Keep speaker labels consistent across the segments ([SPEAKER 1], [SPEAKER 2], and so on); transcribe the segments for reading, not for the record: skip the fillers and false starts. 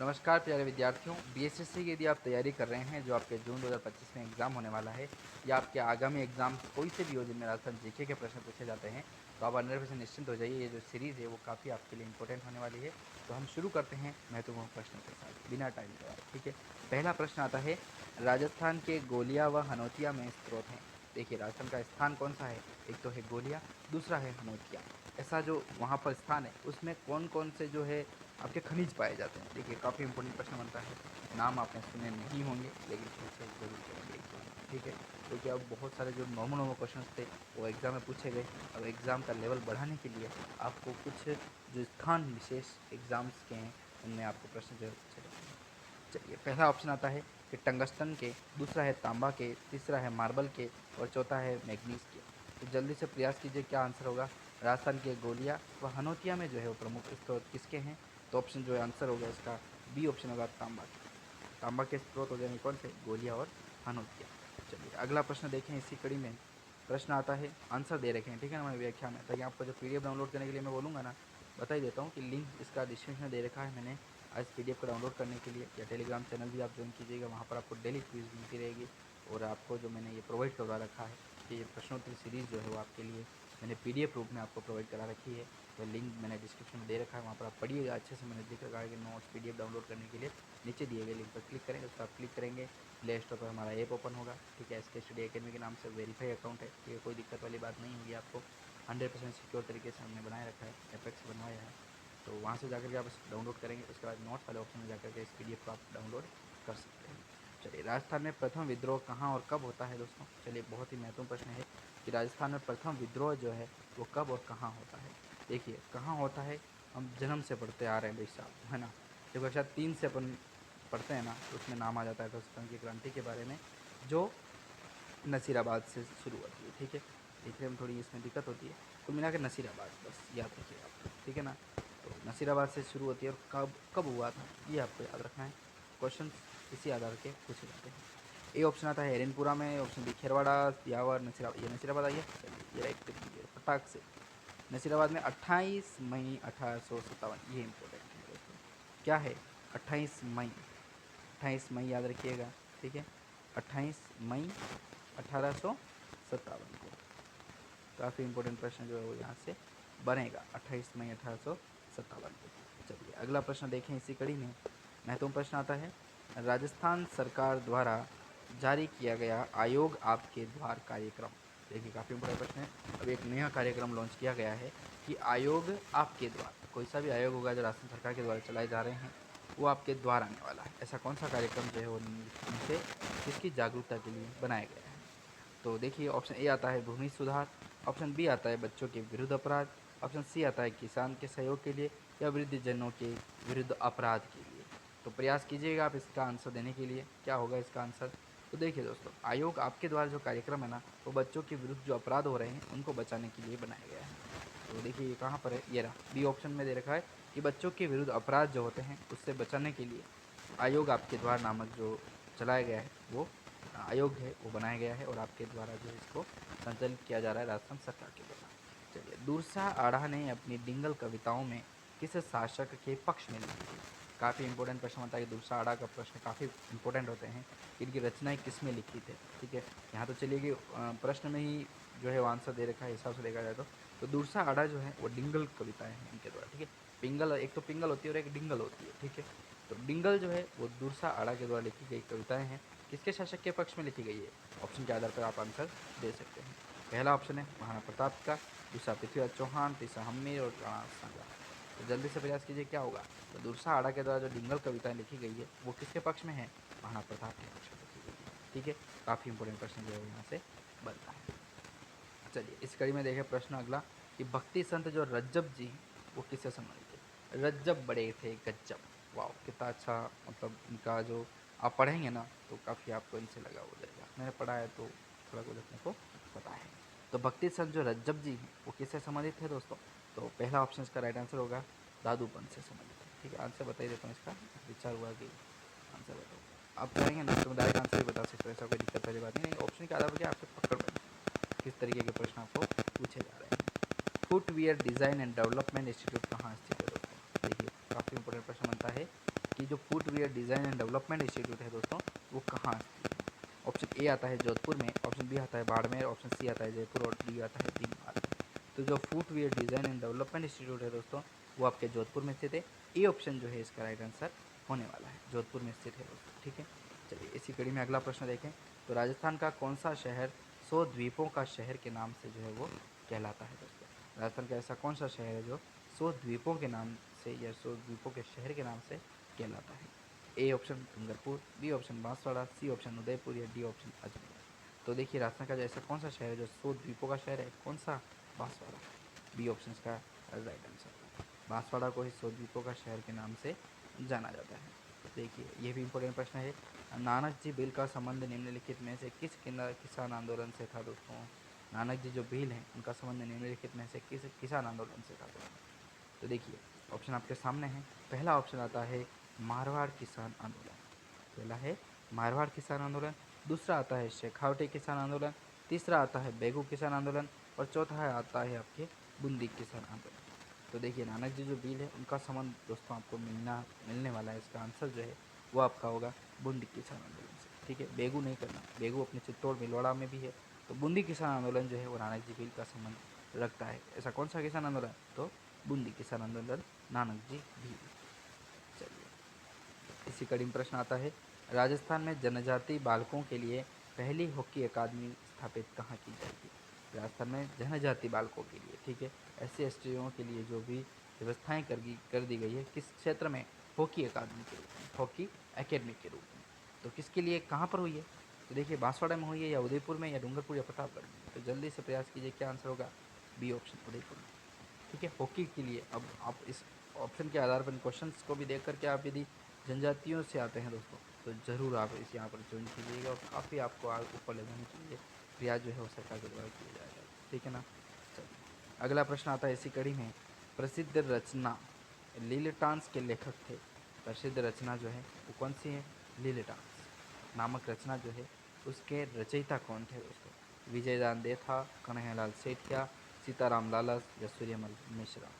[SPEAKER 1] नमस्कार प्यारे विद्यार्थियों, बीएसएससी की यदि आप तैयारी कर रहे हैं जो आपके जून 2025 में एग्ज़ाम होने वाला है या आपके आगामी एग्ज़ाम कोई से भी हो जिनमें राजस्थान जीके के प्रश्न पूछे जाते हैं, तो आप 100% निश्चिंत हो जाइए। ये जो सीरीज़ है वो काफ़ी आपके लिए इंपॉर्टेंट होने वाली है। तो हम शुरू करते हैं महत्वपूर्ण प्रश्नों के साथ बिना टाइम गवाए। ठीक है, पहला प्रश्न आता है, राजस्थान के गोलिया व हनोतिया में स्रोत हैं। देखिए, राजस्थान का स्थान कौन सा है? एक तो है गोलिया, दूसरा है हनोतिया। ऐसा जो वहाँ पर स्थान है उसमें कौन कौन से जो है आपके खनिज पाए जाते हैं। देखिए, काफ़ी इंपॉर्टेंट प्रश्न बनता है। नाम आपने सुने नहीं होंगे लेकिन पूछे जरूर करेंगे एग्जाम में। ठीक है, क्योंकि अब बहुत सारे जो नॉर्मल नॉर्मल क्वेश्चन थे वो एग्जाम में पूछे गए। अब एग्ज़ाम का लेवल बढ़ाने के लिए आपको कुछ जो स्थान विशेष एग्ज़ाम्स के हैं उनमें आपको प्रश्न जो है पूछे जाते हैं। चलिए, पहला ऑप्शन आता है कि टंगस्टन के, दूसरा है तांबा के, तीसरा है मार्बल के और चौथा है मैग्नीज के। तो जल्दी से प्रयास कीजिए, क्या आंसर होगा? राजस्थान के गोलिया व हनोतिया में जो है वो प्रमुख स्रोत किसके हैं? तो ऑप्शन जो है आंसर होगा इसका बी ऑप्शन होगा, तांबा के। तांबा के स्रोत हो जाएंगे कौन से? गोलिया और हनोतिया। चलिए, अगला प्रश्न देखें। इसी कड़ी में प्रश्न आता है, आंसर दे रखे हैं, ठीक है ना, हमारी व्याख्या में, ताकि आपको जो पीडीएफ डाउनलोड करने के लिए मैं बोलूँगा ना, बता ही देता हूँ कि लिंक इसका डिस्क्रिप्शन में दे रखा है मैंने। आज पीडीएफ को डाउनलोड करने के लिए या टेलीग्राम चैनल भी आप ज्वाइन कीजिएगा, वहाँ पर आपको डेली क्विज मिलती रहेगी। और आपको जो मैंने ये प्रोवाइड करवा रखा है कि ये प्रश्नोत्तरी सीरीज़ जो है वो आपके लिए मैंने पीडीएफ रूप में आपको प्रोवाइड करा रखी है। तो लिंक मैंने डिस्क्रिप्शन में दे रखा है, वहाँ पर आप पढ़िएगा अच्छे से। मैंने लिख रखा है कि नोट्स पीडीएफ डाउनलोड करने के लिए नीचे दिए गए लिंक पर क्लिक करेंगे। उस पर आप क्लिक करेंगे, प्ले स्टोर पर हमारा ऐप ओपन होगा। ठीक है, एसके स्टडी अकेडमी के नाम से वेरीफाई अकाउंट है। ठीक है, कोई दिक्कत वाली बात नहीं होगी आपको। 100% सिक्योर तरीके से हमने बनाए रखा है, एपेक्स बनवाया है। तो वहाँ से जाकर के आप इसको डाउनलोड करेंगे, उसके बाद नोट्स वाले ऑप्शन में जाकर के इस पीडीएफ को आप डाउनलोड कर सकते हैं। चलिए, राजस्थान में प्रथम विद्रोह कहाँ और कब होता है दोस्तों? चलिए, बहुत ही महत्वपूर्ण प्रश्न है कि राजस्थान में प्रथम विद्रोह जो है वो कब और कहाँ होता है। देखिए, कहाँ होता है, हम जन्म से पढ़ते आ रहे हैं भाई साहब, है ना। जब कक्षा 3 से अपन पढ़ते हैं ना, तो उसमें नाम आ जाता है राजस्थान की क्रांति के बारे में, जो नसीराबाद से शुरू होती है। ठीक है, लिखने में थोड़ी इसमें दिक्कत होती है, कुल मिला के नसीराबाद बस याद रखिए आप। ठीक है ना, तो नसीराबाद से शुरू होती है और कब कब हुआ था ये आपको याद रखना है। क्वेश्चन इसी आधार के पूछे जाते हैं। ए ऑप्शन आता है एरनपुरा में, ऑप्शन बी खेरवाड़ा, ब्यावर, नसीराबाद। ये नसीराबाद आई है। चलिए, ये राइट करिए फटाक से। नसीराबाद में 28 मई 1857, ये इंपॉर्टेंट है दोस्तों। क्या है? 28 मई, 28 मई याद रखिएगा। ठीक है, 28 मई 1857 को। काफ़ी इंपॉर्टेंट प्रश्न जो है वो यहाँ से बनेगा, 28 मई 1857 को। चलिए, अगला प्रश्न देखें इसी कड़ी में। महत्वपूर्ण प्रश्न आता है, राजस्थान सरकार द्वारा जारी किया गया आयोग आपके द्वार कार्यक्रम। देखिए, काफ़ी इंपॉर्टेंट प्रश्न है। अब एक नया कार्यक्रम लॉन्च किया गया है कि आयोग आपके द्वार, कोई सा भी आयोग होगा जो राजस्थान सरकार के द्वारा चलाए जा रहे हैं वो आपके द्वार आने वाला है। ऐसा कौन सा कार्यक्रम जो है वो निम्नलिखित में से किसकी जागरूकता के लिए बनाया गया है? तो देखिए, ऑप्शन ए आता है भूमि सुधार, ऑप्शन बी आता है बच्चों के विरुद्ध अपराध, ऑप्शन सी आता है किसान के सहयोग के लिए, या वृद्धजनों के विरुद्ध अपराध के लिए। तो प्रयास कीजिएगा आप इसका आंसर देने के लिए, क्या होगा इसका आंसर। तो देखिए दोस्तों, आयोग आपके द्वारा जो कार्यक्रम है ना, वो बच्चों के विरुद्ध जो अपराध हो रहे हैं उनको बचाने के लिए बनाया गया है। तो देखिए, ये कहाँ पर है, ये रहा, बी ऑप्शन में दे रखा है कि बच्चों के विरुद्ध अपराध जो होते हैं उससे बचाने के लिए आयोग आपके द्वारा नामक जो चलाया गया है वो आयोग है वो बनाया गया है, और आपके द्वारा जो है इसको संचालित किया जा रहा है राजस्थान सरकार के द्वारा। चलिए, दूरसा आढ़ा ने अपनी डिंगल कविताओं में किस शासक के पक्ष में लिखी थी? काफ़ी इंपॉर्टेंट प्रश्न होता है कि दूरसा आढ़ा का प्रश्न काफ़ी इंपॉर्टेंट होते हैं कि इनकी रचनाएं किस में लिखी थे। ठीक है, यहाँ तो चलिए कि प्रश्न में ही जो है वो आंसर दे रखा है, हिसाब से देखा जाए तो दूरसा आढ़ा जो है वो डिंगल कविताएं हैं इनके द्वारा। ठीक है, पिंगल एक तो पिंगल होती है और एक डिंगल होती है। ठीक है, तो डिंगल जो है वो दूरसा आढ़ा के द्वारा लिखी गई कविताएं हैं। किसके शासक के पक्ष में लिखी गई है? ऑप्शन के आधार पर आप आंसर दे सकते हैं। पहला ऑप्शन है महाराणा प्रताप का, दूसरा पृथ्वीराज चौहान, तीसरा हम्मीर और राणा सांगा। तो जल्दी से प्रयास कीजिए, क्या होगा। तो दूरसा आड़ा के द्वारा जो डिंगल कविताएं लिखी गई है वो किसके पक्ष में है? महाराणा प्रताप के पक्ष में लिखी गई है। ठीक है, काफ़ी इंपॉर्टेंट प्रश्न जो है यहाँ से बनता है। चलिए, इस कड़ी में देखें प्रश्न अगला कि भक्ति संत जो रज्जब जी हैं वो किससे संबंधित है? रज्जब बड़े थे गज्जब। वाह, कितना अच्छा, मतलब इनका जो आप पढ़ेंगे ना तो काफ़ी आपको इनसे लगा हो जाएगा। मैंने पढ़ा है तो थोड़ा कुछ अपने को पता है। तो भक्ति संत जो रज्जब जी हैं वो किससे संबंधित है दोस्तों? तो पहला ऑप्शन इसका राइट आंसर होगा दादूपंत से संबंधित है। ठीक है, आंसर बता ही देता हूँ इसका, विचार हुआ कि आंसर बताओ। आप करेंगे ना तो डायरेक्ट आंसर भी बता सकते हो, ऐसा कोई दिक्कत वाली बात नहीं। ऑप्शन के आधार पर क्या आपसे पकड़ बनी किस तरीके के प्रश्न आपको पूछे जा रहे हैं। Footwear design and development institute कहाँ स्थित है दोस्तों? देखिए, काफ़ी इंपॉर्टेंट प्रश्न बनता है कि जो footwear design and development institute है दोस्तों वो कहाँ स्थित है। ऑप्शन ए आता है जोधपुर में, ऑप्शन बी आता है बाड़मेर, ऑप्शन सी आता है जयपुर और डी आता है भीलवाड़ा में। तो जो footwear design and development institute है दोस्तों वो आपके जोधपुर में स्थित है। ए ऑप्शन जो है इसका राइट आंसर होने वाला है, जोधपुर में स्थित है दोस्तों। ठीक है, चलिए इसी कड़ी में अगला प्रश्न देखें। तो राजस्थान का कौन सा शहर 100 द्वीपों का शहर के नाम से जो है वो कहलाता है दोस्तों। राजस्थान का ऐसा कौन सा शहर है जो 100 द्वीपों के नाम से या 100 द्वीपों के शहर के नाम से कहलाता है। A option Dungarpur, B option Banswara, C option Udaipur या डी ऑप्शन अजमेर। तो देखिए राजस्थान का जो ऐसा कौन सा शहर है जो 100 द्वीपों का शहर है, कौन सा, बांसवाड़ा। बी ऑप्शन का राइट आंसर, बांसवाड़ा को ही 100 द्वीपों का शहर के नाम से जाना जाता है। देखिए ये भी इंपॉर्टेंट प्रश्न है। नानक जी बिल का संबंध निम्नलिखित में से किस किसान आंदोलन से था दोस्तों। नानक जी जो बिल हैं उनका संबंध निम्नलिखित में से किस किसान आंदोलन से था दोस्तों। तो देखिए ऑप्शन आपके सामने है। पहला ऑप्शन आता है मारवाड़ किसान आंदोलन, पहला है मारवाड़ किसान आंदोलन, दूसरा आता है शेखावटी किसान आंदोलन, तीसरा आता है बेगू किसान आंदोलन और चौथा आता है आपके बूंदी किसान आंदोलन। तो देखिए नानक जी जो बिल है उनका संबंध दोस्तों आपको मिलने वाला है। इसका आंसर जो है वो आपका होगा बूंदी किसान आंदोलन से। ठीक है, बेगू नहीं करना, बेगू अपने चित्तौड़ भीलवाड़ा में भी है। तो बूंदी किसान आंदोलन जो है वो नानक जी बिल का संबंध रखता है। ऐसा कौन सा किसान आंदोलन, तो बूंदी किसान आंदोलन, नानक जी भील। चलिए इसी कड़ी में प्रश्न आता है। राजस्थान में जनजाति बालकों के लिए पहली हॉकी अकादमी स्थापित कहाँ की जाएगी। राजस्थान में जनजाति बालकों के लिए, ठीक है, ऐसे एसटीओ के लिए जो भी व्यवस्थाएं कर दी गई है किस क्षेत्र में, हॉकी अकादमी के रूप में, हॉकी एकेडमी के रूप में। तो किसके लिए कहाँ पर हुई है, तो देखिए बांसवाड़ा में हुई है या उदयपुर में या डूंगरपुर या प्रतापगढ़ में। तो जल्दी से प्रयास कीजिए, क्या आंसर होगा, बी ऑप्शन उदयपुर में। ठीक है, हॉकी के लिए। अब आप इस ऑप्शन के आधार पर क्वेश्चंस को भी देख करके आप यदि जनजातियों से आते हैं दोस्तों तो ज़रूर आप इस यहाँ पर ज्वाइन कीजिएगा और काफ़ी आपको आगे ऊपर ले जाने के लिए प्रयास जो है वो सरकार के द्वारा किया जाएगा। ठीक है ना। चलिए अगला प्रश्न आता है इसी कड़ी में। प्रसिद्ध रचना लीलटांस के लेखक थे। प्रसिद्ध रचना जो है वो कौन सी है, लीलटांस नामक रचना जो है उसके रचयिता कौन थे दोस्तों। विजयदान देथा, कन्हैयालाल सेठिया, सीताराम लालस या सूर्यमल मिश्रा।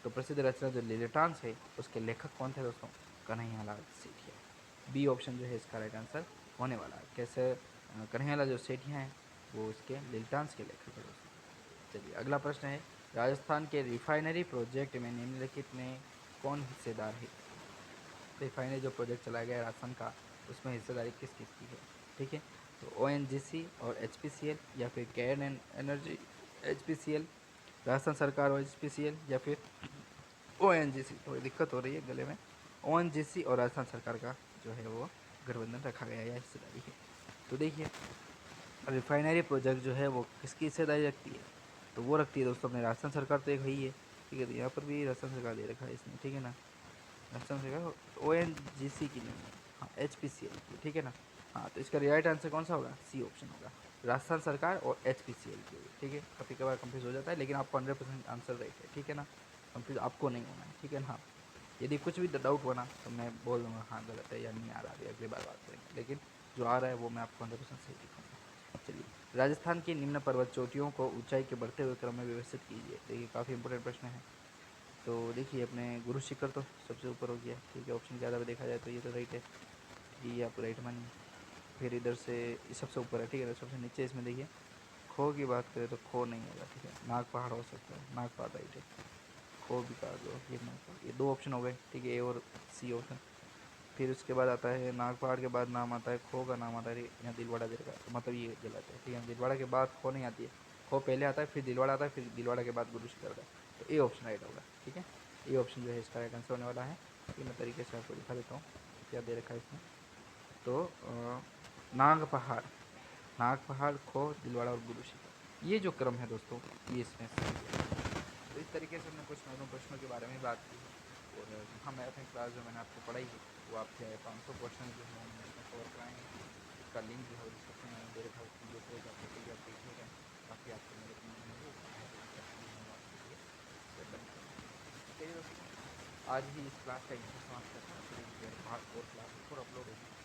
[SPEAKER 1] तो प्रसिद्ध रचना जो लीलटांस है उसके लेखक कौन थे दोस्तों, कन्हैयालाल सेठिया। बी ऑप्शन जो है इसका राइट आंसर होने वाला है। कैसे, कन्हैयालाल जो सेठिया हैं वो इसके लीलटांस के लेखक है दोस्तों। चलिए अगला प्रश्न है। राजस्थान के रिफाइनरी प्रोजेक्ट में निम्नलिखित में कौन हिस्सेदार है। रिफाइनरी जो प्रोजेक्ट चलाया गया है राजस्थान का उसमें हिस्सेदारी किस किस की है। ठीक है, तो ONGC और HPCL या फिर can and energy HPCL, Rajasthan सरकार और HPCL या फिर ONGC। थोड़ी दिक्कत हो रही है गले में। ONGC और राजस्थान सरकार का जो है वो गठबंधन रखा गया है या हिस्सेदारी है। तो देखिए रिफाइनरी प्रोजेक्ट जो है वो किसकी हिस्सेदारी रखती है, तो वो रखती है दोस्तों अपने राजस्थान सरकार, तो एक है ही है। ठीक है, तो यहाँ पर भी राजस्थान सरकार दे रखा है इसमें। ठीक है ना, राजस्थान सरकार ONGC की नहीं है, हाँ HPCL की। ठीक है ना, हाँ तो इसका राइट आंसर कौन सा होगा, सी ऑप्शन होगा, राजस्थान सरकार और HPCL की। ठीक है, कभी कभार कंफ्यूज हो जाता है लेकिन आपको 100% आंसर राइट है। ठीक है ना, कंफ्यूज आपको नहीं होना है। ठीक है ना, हाँ यदि कुछ भी डाउट बना तो मैं बोल दूँगा हाँ गलत है या नहीं आ रहा है, अगली बार बात करेंगे, लेकिन जो आ रहा है वो मैं आपको 100% सही दिखाऊंगा। चलिए राजस्थान की निम्न पर्वत चोटियों को ऊंचाई के बढ़ते हुए क्रम में व्यवस्थित कीजिए। देखिए काफ़ी इंपॉर्टेंट प्रश्न है। तो देखिए अपने गुरु शिखर तो सबसे ऊपर हो गया। ठीक है, ऑप्शन के आधार पर देखा जाए तो ये तो राइट है, ये आपको राइट मानिए। फिर इधर से ये सबसे ऊपर है। ठीक है, सबसे नीचे इसमें देखिए खो की बात करें तो खो नहीं होगा। ठीक है, नाग पहाड़ हो सकता है, नाग पहाड़ राइट है, खो भी कहा दो, ये नाग पहाड़, ये दो ऑप्शन हो गए। ठीक है, ए और सी ऑप्शन। फिर उसके बाद आता है नाग पहाड़ के बाद नाम आता है खो का नाम आता है यहाँ दिलवाड़ा दे रखा है, तो मतलब ये गलत है। ठीक है, दिलवाड़ा के बाद खो नहीं आती है, खो पहले आता है फिर दिलवाड़ा आता है फिर दिलवाड़ा के बाद गुरु शिखर आता है, तो ए ऑप्शन राइट होगा। ठीक है, ए ऑप्शन जो है इसका राइट आंसर होने वाला है। ये मैं तरीके से आपको दिखा देता हूँ क्या दे रखा है इसमें। तो नाग पहाड़, नाग पहाड़, खो, दिलवाड़ा और गुरु शिखर, ये जो क्रम है दोस्तों ये इसमें सही है। तो इस तरीके से हमने कुछ महत्वपूर्ण प्रश्नों के बारे में बात की और हाँ मैराथन क्लास जो मैंने आपको पढ़ाई है वो आपके 500 क्वेश्चन जो है हमने इसमें कवर कराए हैं। इसका लिंक जो है डिस्क्रिप्शन में दे रखा है, उसकी जो है आप देखिएगा, काफ़ी आपको मेरे चलिए दोस्तों आज ही इस क्लास का समाप्त करता हूँ। फिर एक और क्लास और अपलोड होगी।